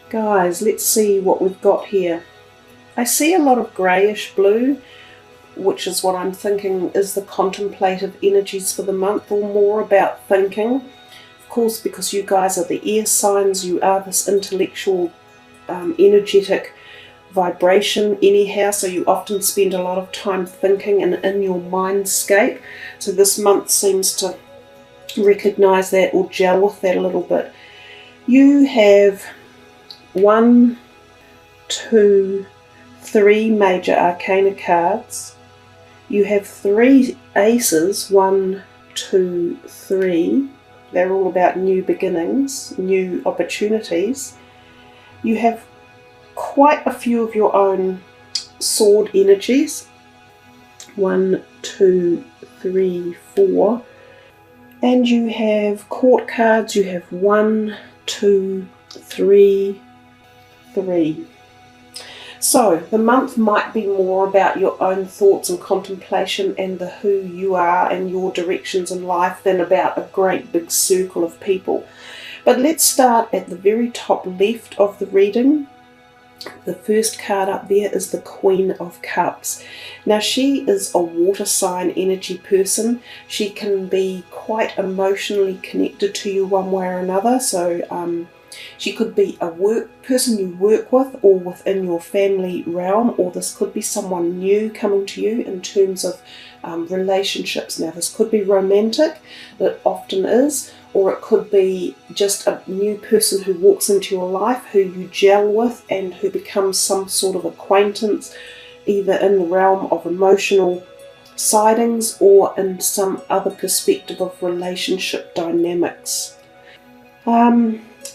Guys, let's see what we've got here. I see a lot of greyish blue, which is what I'm thinking is the contemplative energies for the month, or more about thinking. Of course, because you guys are the air signs, you are this intellectual, energetic vibration anyhow, so you often spend a lot of time thinking and in your mindscape. So this month seems to recognize that or gel with that a little bit. You have 1, 2, 3 major arcana cards. You have 3 aces, 1, 2, 3. They're all about new beginnings, new opportunities. You have quite a few of your own sword energies. 1, 2, 3, 4. And you have court cards. You have 1, 2, 3, 3. So the month might be more about your own thoughts and contemplation and the who you are and your directions in life than about a great big circle of people. But let's start at the very top left of the reading. The first card up there is the Queen of Cups. Now she is a water sign energy person. She can be quite emotionally connected to you one way or another. So she could be a person you work with or within your family realm, or this could be someone new coming to you in terms of relationships. Now this could be romantic, it often is, or it could be just a new person who walks into your life who you gel with and who becomes some sort of acquaintance, either in the realm of emotional sidings or in some other perspective of relationship dynamics.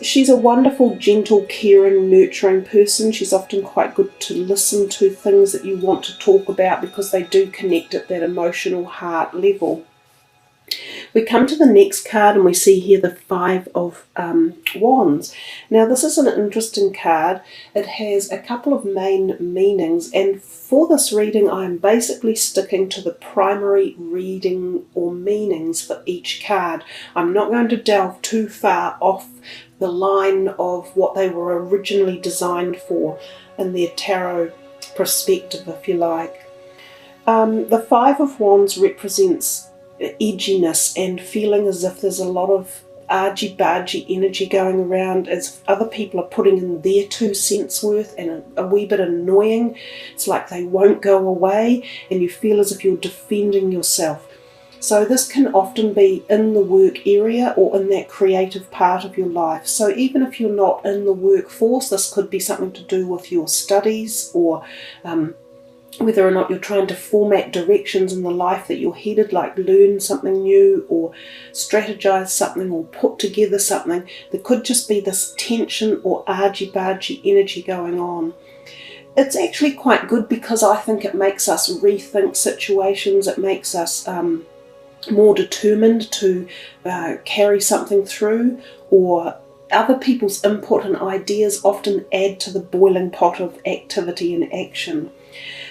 She's a wonderful, gentle, caring, nurturing person. She's often quite good to listen to things that you want to talk about because they do connect at that emotional heart level. We come to the next card and we see here the 5 of Wands. Now this is an interesting card. It has a couple of main meanings, and for this reading I am basically sticking to the primary reading or meanings for each card. I'm not going to delve too far off the line of what they were originally designed for in their tarot perspective, if you like. The 5 of Wands represents edginess and feeling as if there's a lot of argy-bargy energy going around, as if other people are putting in their 2 cents worth, and a wee bit annoying. It's like they won't go away and you feel as if you're defending yourself. So this can often be in the work area or in that creative part of your life. So even if you're not in the workforce, this could be something to do with your studies, or whether or not you're trying to format directions in the life that you're headed, like learn something new or strategize something or put together something. There could just be this tension or argy-bargy energy going on. It's actually quite good because I think it makes us rethink situations. It makes us more determined to carry something through, or other people's input and ideas often add to the boiling pot of activity and action.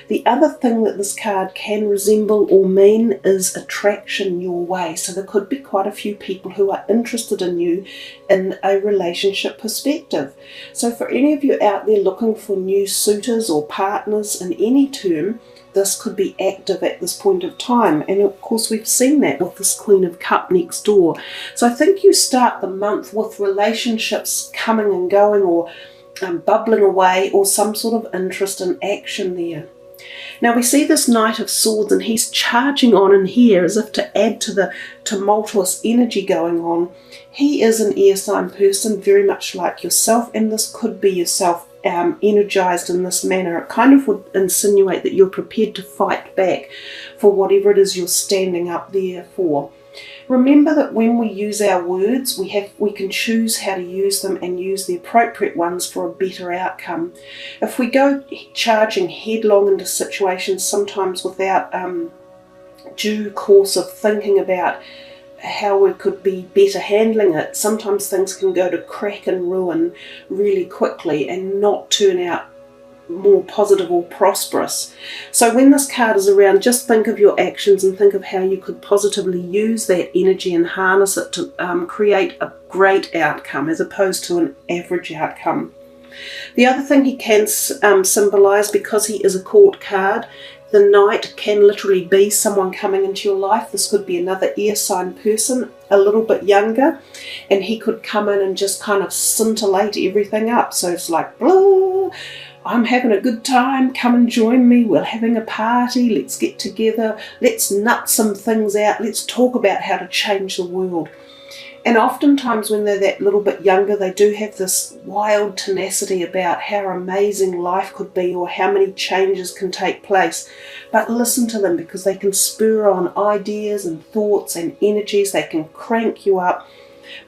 The other thing that this card can resemble or mean is attraction your way. So there could be quite a few people who are interested in you in a relationship perspective. So for any of you out there looking for new suitors or partners in any term, this could be active at this point of time. And of course we've seen that with this Queen of Cups next door. So I think you start the month with relationships coming and going, or bubbling away, or some sort of interest and action there. Now we see this Knight of Swords, and he's charging on in here as if to add to the tumultuous energy going on. He is an air sign person, very much like yourself, and this could be yourself energized in this manner. It kind of would insinuate that you're prepared to fight back for whatever it is you're standing up there for. Remember that when we use our words, we can choose how to use them and use the appropriate ones for a better outcome. If we go charging headlong into situations, sometimes without due course of thinking about how we could be better handling it, sometimes things can go to crack and ruin really quickly and not turn out more positive or prosperous. So when this card is around, just think of your actions and think of how you could positively use that energy and harness it to create a great outcome as opposed to an average outcome. The other thing he can symbolise, because he is a court card, the Knight can literally be someone coming into your life. This could be another air sign person, a little bit younger, and he could come in and just kind of scintillate everything up. So it's like, blah, I'm having a good time, come and join me, we're having a party, let's get together, let's nut some things out, let's talk about how to change the world. And oftentimes when they're that little bit younger, they do have this wild tenacity about how amazing life could be or how many changes can take place. But listen to them, because they can spur on ideas and thoughts and energies. They can crank you up.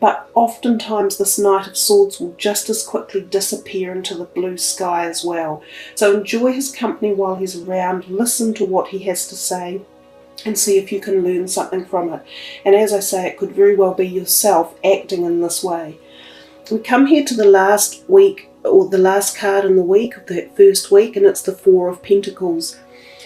But oftentimes this Knight of Swords will just as quickly disappear into the blue sky as well. So enjoy his company while he's around. Listen to what he has to say, and see if you can learn something from it. And as I say, it could very well be yourself acting in this way. We come here to the last week, or the last card in the week, of the first week, and it's the Four of Pentacles.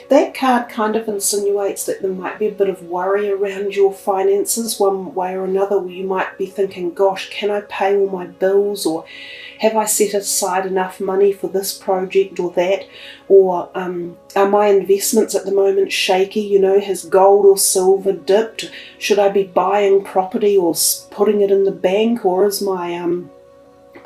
That card kind of insinuates that there might be a bit of worry around your finances one way or another, where you might be thinking, gosh, can I pay all my bills, or have I set aside enough money for this project or that, or are my investments at the moment shaky, you know, has gold or silver dipped, should I be buying property or putting it in the bank, or is my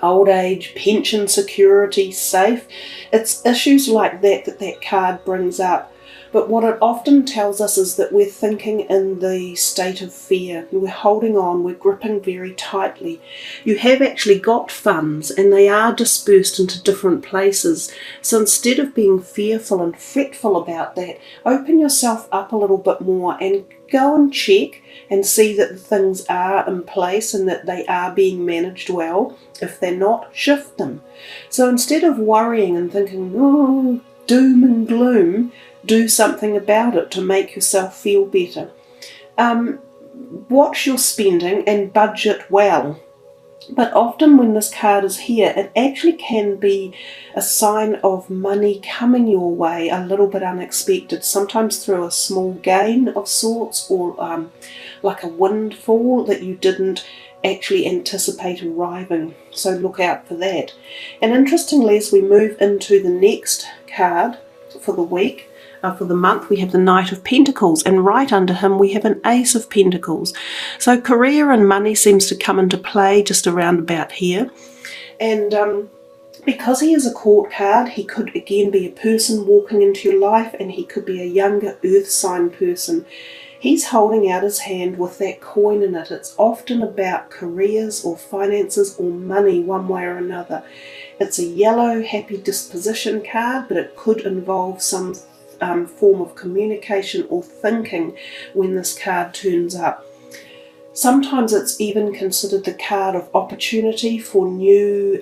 old age pension security safe? It's issues like that that card brings up. But what it often tells us is that we're thinking in the state of fear. We're holding on, we're gripping very tightly. You have actually got funds and they are dispersed into different places. So instead of being fearful and fretful about that, open yourself up a little bit more and go and check and see that the things are in place and that they are being managed well. If they're not, shift them. So instead of worrying and thinking, oh, doom and gloom, do something about it to make yourself feel better. Watch your spending and budget well. But often when this card is here, it actually can be a sign of money coming your way a little bit unexpected, sometimes through a small gain of sorts, or like a windfall that you didn't actually anticipate arriving. So look out for that. And interestingly, as we move into the next card for the week, for the month, we have the Knight of Pentacles, and right under him we have an Ace of Pentacles. So career and money seems to come into play just around about here. And because he is a court card, he could again be a person walking into your life, and he could be a younger earth sign person. He's holding out his hand with that coin in it. It's often about careers or finances or money one way or another. It's a yellow happy disposition card, but it could involve some form of communication or thinking when this card turns up. Sometimes it's even considered the card of opportunity for new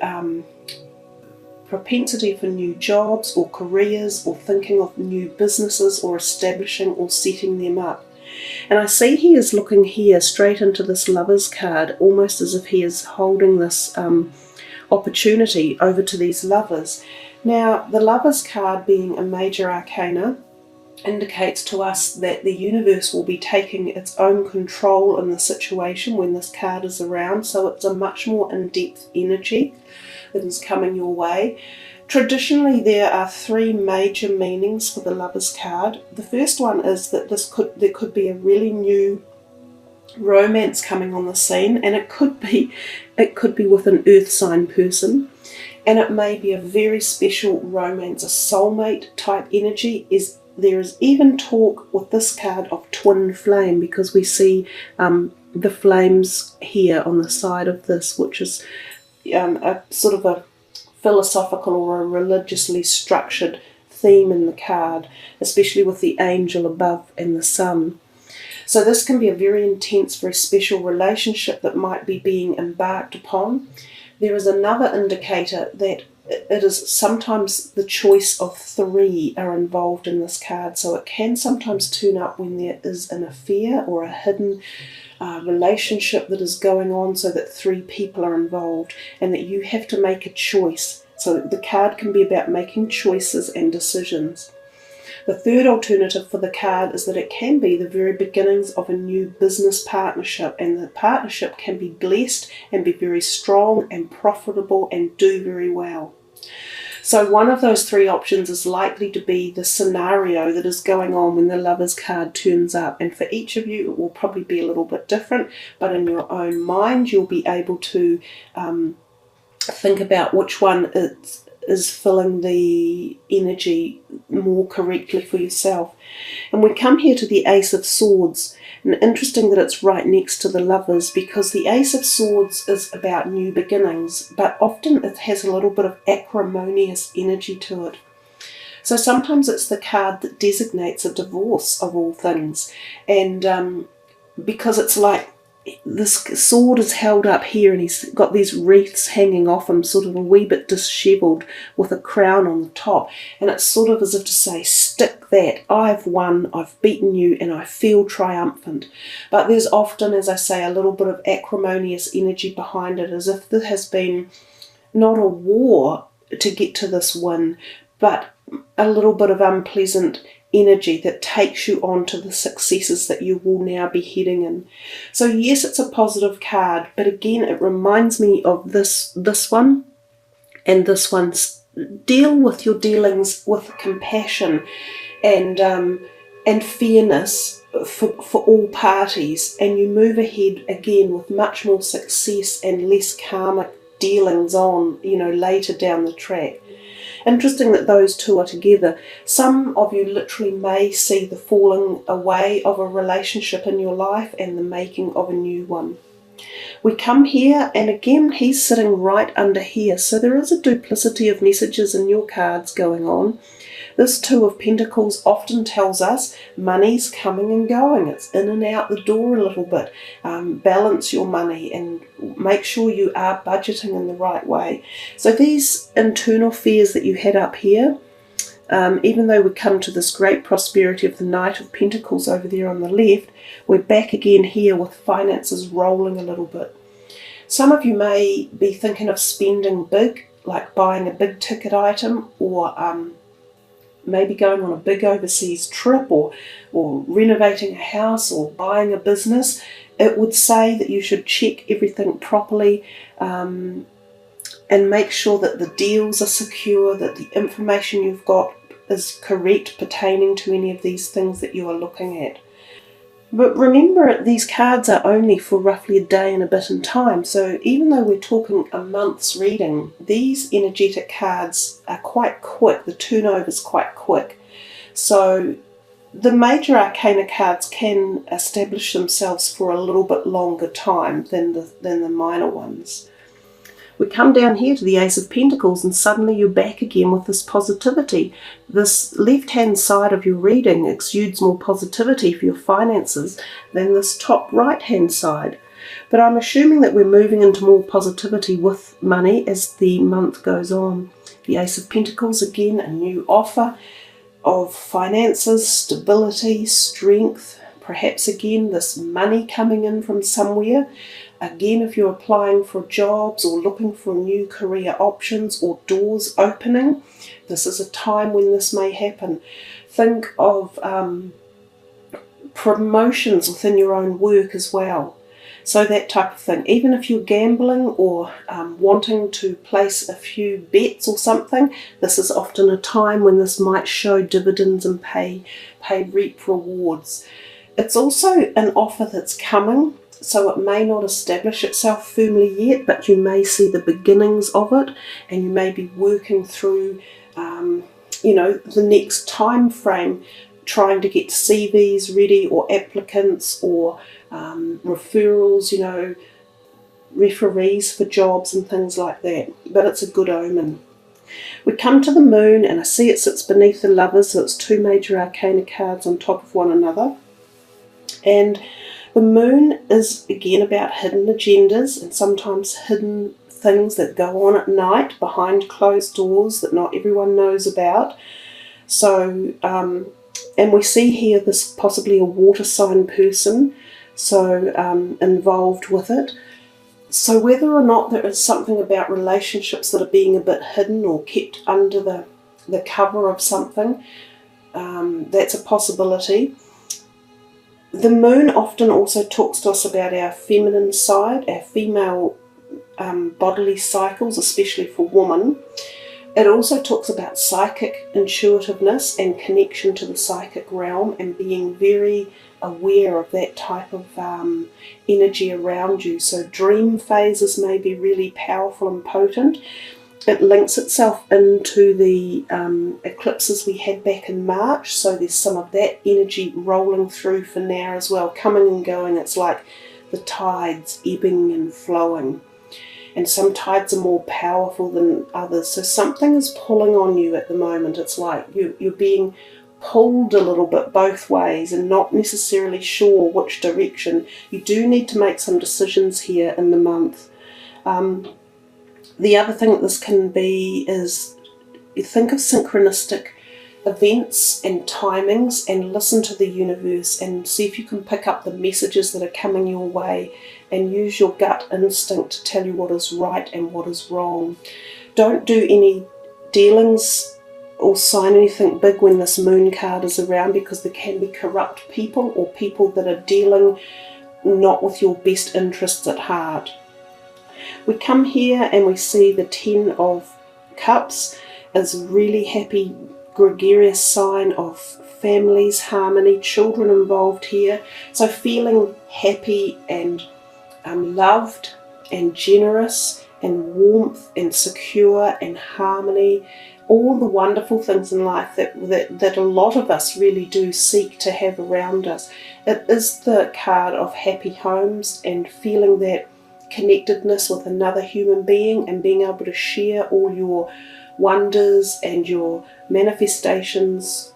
propensity for new jobs or careers, or thinking of new businesses or establishing or setting them up. And I see he is looking here straight into this Lovers card, almost as if he is holding this opportunity over to these lovers. Now, the Lovers card, being a major arcana, indicates to us that the universe will be taking its own control in the situation when this card is around. So it's a much more in-depth energy that is coming your way. Traditionally, there are three major meanings for the Lovers card. The first one is that there could be a really new romance coming on the scene, and it could be with an earth sign person. And it may be a very special romance, a soulmate type energy. There is even talk with this card of twin flame, because we see the flames here on the side of this, which is a sort of a philosophical or a religiously structured theme in the card, especially with the angel above and the sun. So this can be a very intense, very special relationship that might be being embarked upon. There is another indicator that it is sometimes the choice of three are involved in this card. So it can sometimes turn up when there is an affair or a hidden relationship that is going on, so that three people are involved and that you have to make a choice. So the card can be about making choices and decisions. The third alternative for the card is that it can be the very beginnings of a new business partnership, and the partnership can be blessed and be very strong and profitable and do very well. So one of those three options is likely to be the scenario that is going on when the Lovers card turns up. And for each of you, it will probably be a little bit different, but in your own mind, you'll be able to think about which one is filling the energy more correctly for yourself. And we come here to the Ace of Swords. And interesting that it's right next to the Lovers, because the Ace of Swords is about new beginnings, but often it has a little bit of acrimonious energy to it. So sometimes it's the card that designates a divorce of all things. And because it's like this sword is held up here and he's got these wreaths hanging off him, sort of a wee bit dishevelled with a crown on the top. And it's sort of as if to say, stick that, I've won, I've beaten you, and I feel triumphant. But there's often, as I say, a little bit of acrimonious energy behind it, as if there has been not a war to get to this win, but a little bit of unpleasant energy that takes you on to the successes that you will now be heading in. So yes, it's a positive card, but again, it reminds me of this one and this one's. Deal with your dealings with compassion and fairness for all parties, and you move ahead again with much more success and less karmic dealings on, later down the track. Interesting that those two are together. Some of you literally may see the falling away of a relationship in your life and the making of a new one. We come here, and again, he's sitting right under here. So there is a duplicity of messages in your cards going on. This Two of Pentacles often tells us money's coming and going. It's in and out the door a little bit. Balance your money and make sure you are budgeting in the right way. So these internal fears that you had up here, even though we come to this great prosperity of the Knight of Pentacles over there on the left, we're back again here with finances rolling a little bit. Some of you may be thinking of spending big, like buying a big ticket item, or maybe going on a big overseas trip, or renovating a house, or buying a business. It would say that you should check everything properly and make sure that the deals are secure, that the information you've got is correct pertaining to any of these things that you are looking at. But remember, these cards are only for roughly a day and a bit in time, so even though we're talking a month's reading, these energetic cards are quite quick, the turnover is quite quick. So the major arcana cards can establish themselves for a little bit longer time than the minor ones. We come down here to the Ace of Pentacles, and suddenly you're back again with this positivity. This left-hand side of your reading exudes more positivity for your finances than this top right-hand side. But I'm assuming that we're moving into more positivity with money as the month goes on. The Ace of Pentacles, again, a new offer of finances, stability, strength, perhaps again this money coming in from somewhere. Again, if you're applying for jobs or looking for new career options or doors opening, this is a time when this may happen. Think of promotions within your own work as well. So that type of thing. Even if you're gambling or wanting to place a few bets or something, this is often a time when this might show dividends and reap rewards. It's also an offer that's coming. So it may not establish itself firmly yet, but you may see the beginnings of it, and you may be working through, the next time frame, trying to get CVs ready, or applicants, or referrals, referees for jobs and things like that. But it's a good omen. We come to the Moon, and I see it sits beneath the Lovers, so it's two major arcana cards on top of one another. And the Moon is again about hidden agendas and sometimes hidden things that go on at night behind closed doors that not everyone knows about. So, and we see here this possibly a water sign person, so involved with it. So whether or not there is something about relationships that are being a bit hidden or kept under the cover of something, that's a possibility. The moon often also talks to us about our feminine side, our female bodily cycles, especially for women. It also talks about psychic intuitiveness and connection to the psychic realm and being very aware of that type of energy around you. So dream phases may be really powerful and potent. It links itself into the eclipses we had back in March, so there's some of that energy rolling through for now as well, coming and going. It's like the tides ebbing and flowing. And some tides are more powerful than others. So something is pulling on you at the moment. It's like you're being pulled a little bit both ways and not necessarily sure which direction. You do need to make some decisions here in the month. The other thing that this can be is you think of synchronistic events and timings and listen to the universe and see if you can pick up the messages that are coming your way and use your gut instinct to tell you what is right and what is wrong. Don't do any dealings or sign anything big when this moon card is around, because there can be corrupt people or people that are dealing not with your best interests at heart. We come here and we see the 10 of Cups as a really happy, gregarious sign of families, harmony, children involved here. So feeling happy and loved and generous and warmth and secure and harmony, all the wonderful things in life that a lot of us really do seek to have around us. It is the card of happy homes and feeling that connectedness with another human being and being able to share all your wonders and your manifestations,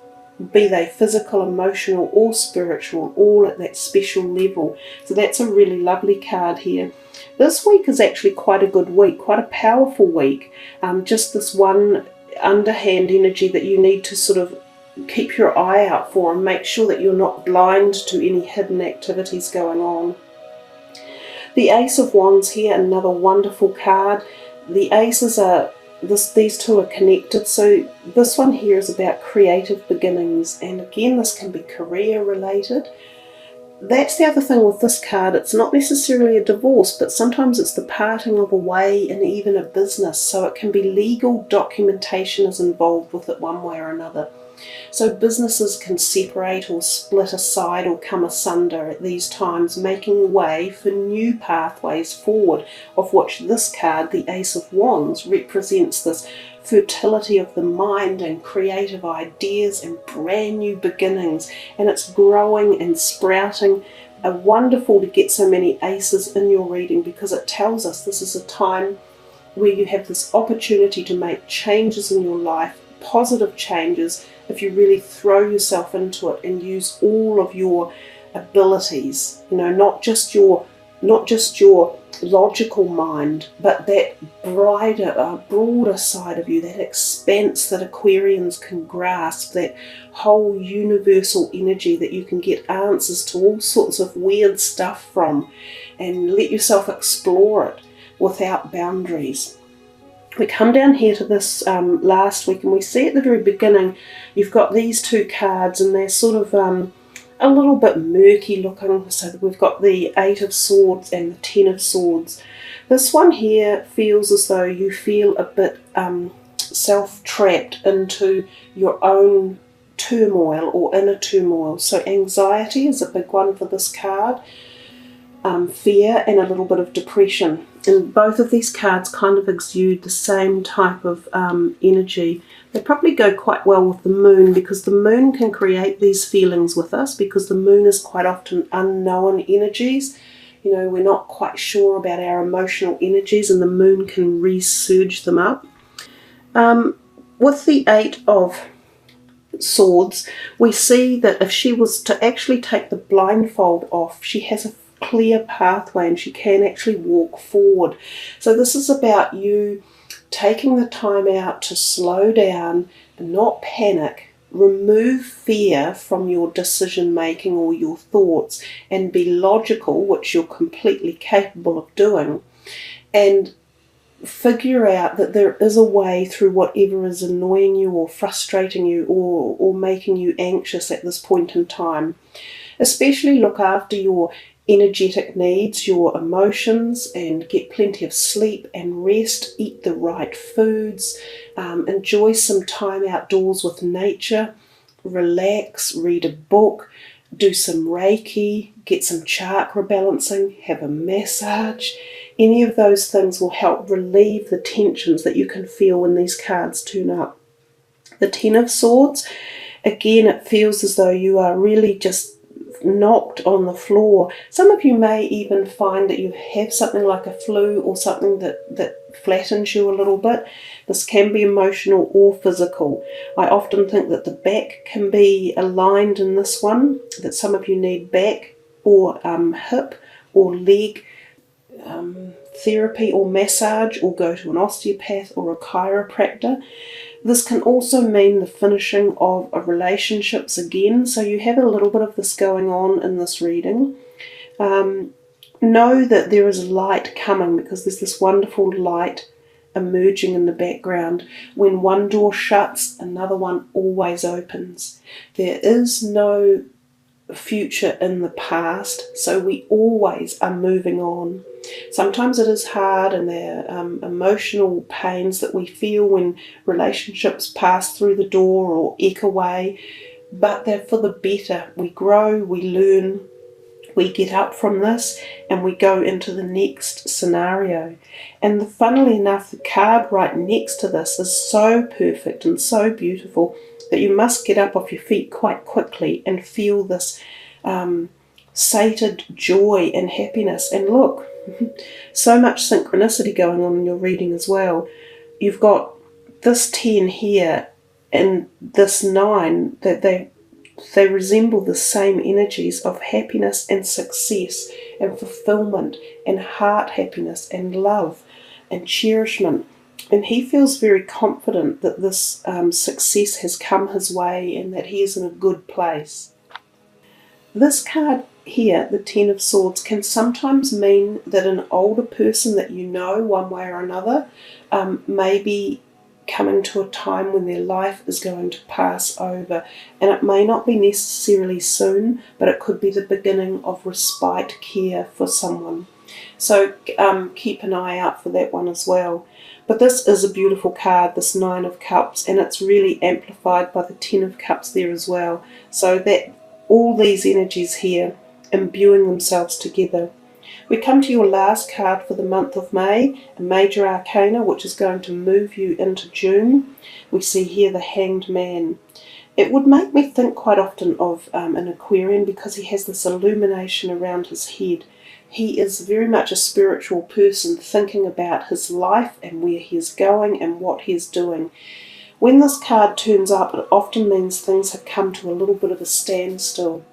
be they physical, emotional or spiritual, all at that special level. So that's a really lovely card here. This week is actually quite a good week, quite a powerful week. Just this one underhand energy that you need to sort of keep your eye out for and make sure that you're not blind to any hidden activities going on. The Ace of Wands here, another wonderful card. The aces are, these two are connected. So this one here is about creative beginnings. And again, this can be career related. That's the other thing with this card. It's not necessarily a divorce, but sometimes it's the parting of a way in even a business. So it can be legal documentation is involved with it one way or another. So businesses can separate or split aside or come asunder at these times, making way for new pathways forward, of which this card, the Ace of Wands, represents this fertility of the mind and creative ideas and brand new beginnings, and it's growing and sprouting. Wonderful to get so many aces in your reading, because it tells us this is a time where you have this opportunity to make changes in your life, positive changes, if you really throw yourself into it and use all of your abilities, you know, not just your logical mind, but that broader side of you, that expanse that Aquarians can grasp, that whole universal energy that you can get answers to all sorts of weird stuff from, and let yourself explore it without boundaries. We come down here to this last week, and we see at the very beginning you've got these two cards, and they're sort of a little bit murky looking. So we've got the 8 of Swords and the 10 of Swords. This one here feels as though you feel a bit self-trapped into your own turmoil or inner turmoil. So anxiety is a big one for this card. Fear and a little bit of depression. And both of these cards kind of exude the same type of energy. They probably go quite well with the moon, because the moon can create these feelings with us, because the moon is quite often unknown energies. You know, we're not quite sure about our emotional energies, and the moon can resurge them up. With the 8 of Swords, we see that if she was to actually take the blindfold off, she has a clear pathway and she can actually walk forward. So this is about you taking the time out to slow down and not panic, remove fear from your decision making or your thoughts, and be logical, which you're completely capable of doing, and figure out that there is a way through whatever is annoying you or frustrating you or making you anxious at this point in time. Especially look after your energetic needs, your emotions, and get plenty of sleep and rest. Eat the right foods. Enjoy some time outdoors with nature. Relax, read a book, do some Reiki, get some chakra balancing, have a massage. Any of those things will help relieve the tensions that you can feel when these cards turn up. The Ten of Swords, again, it feels as though you are really just knocked on the floor. Some of you may even find that you have something like a flu or something that flattens you a little bit. This can be emotional or physical. I often think that the back can be aligned in this one, that some of you need back or hip or leg therapy or massage, or go to an osteopath or a chiropractor. This can also mean the finishing of relationships again, so you have a little bit of this going on in this reading. Know that there is light coming, because there's this wonderful light emerging in the background. When one door shuts, another one always opens. There is no future in the past, so we always are moving on. Sometimes it is hard, and there are emotional pains that we feel when relationships pass through the door or eke away, but they're for the better. We grow, we learn, we get up from this, and we go into the next scenario. And funnily enough, the card right next to this is so perfect and so beautiful that you must get up off your feet quite quickly and feel this sated joy and happiness. And look, so much synchronicity going on in your reading as well. You've got this 10 here and this 9, that they resemble the same energies of happiness and success and fulfillment and heart happiness and love and cherishment. And he feels very confident that this success has come his way and that he is in a good place. This card here, the Ten of Swords, can sometimes mean that an older person that you know one way or another may be coming to a time when their life is going to pass over. And it may not be necessarily soon, but it could be the beginning of respite care for someone. So keep an eye out for that one as well. But this is a beautiful card, this 9 of Cups, and it's really amplified by the 10 of Cups there as well. So that all these energies here imbuing themselves together. We come to your last card for the month of May, a major arcana, which is going to move you into June. We see here the Hanged Man. It would make me think quite often of an Aquarian, because he has this illumination around his head. He is very much a spiritual person, thinking about his life and where he's going and what he's doing. When this card turns up, it often means things have come to a little bit of a standstill.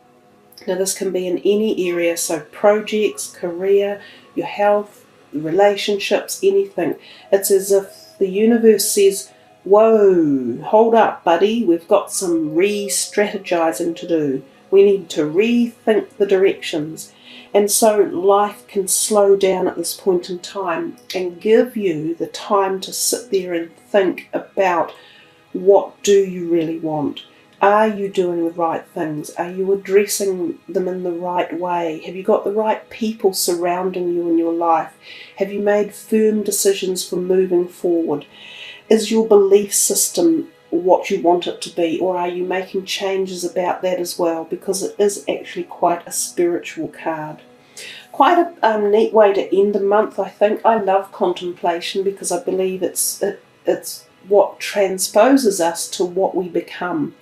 Now this can be in any area, so projects, career, your health, relationships, anything. It's as if the universe says, whoa, hold up buddy, we've got some re-strategizing to do. We need to rethink the directions. And so life can slow down at this point in time and give you the time to sit there and think about, what do you really want? Are you doing the right things? Are you addressing them in the right way? Have you got the right people surrounding you in your life? Have you made firm decisions for moving forward? Is your belief system what you want it to be, or are you making changes about that as well? Because it is actually quite a spiritual card. Quite a neat way to end the month, I think. I love contemplation because I believe it's what transposes us to what we become.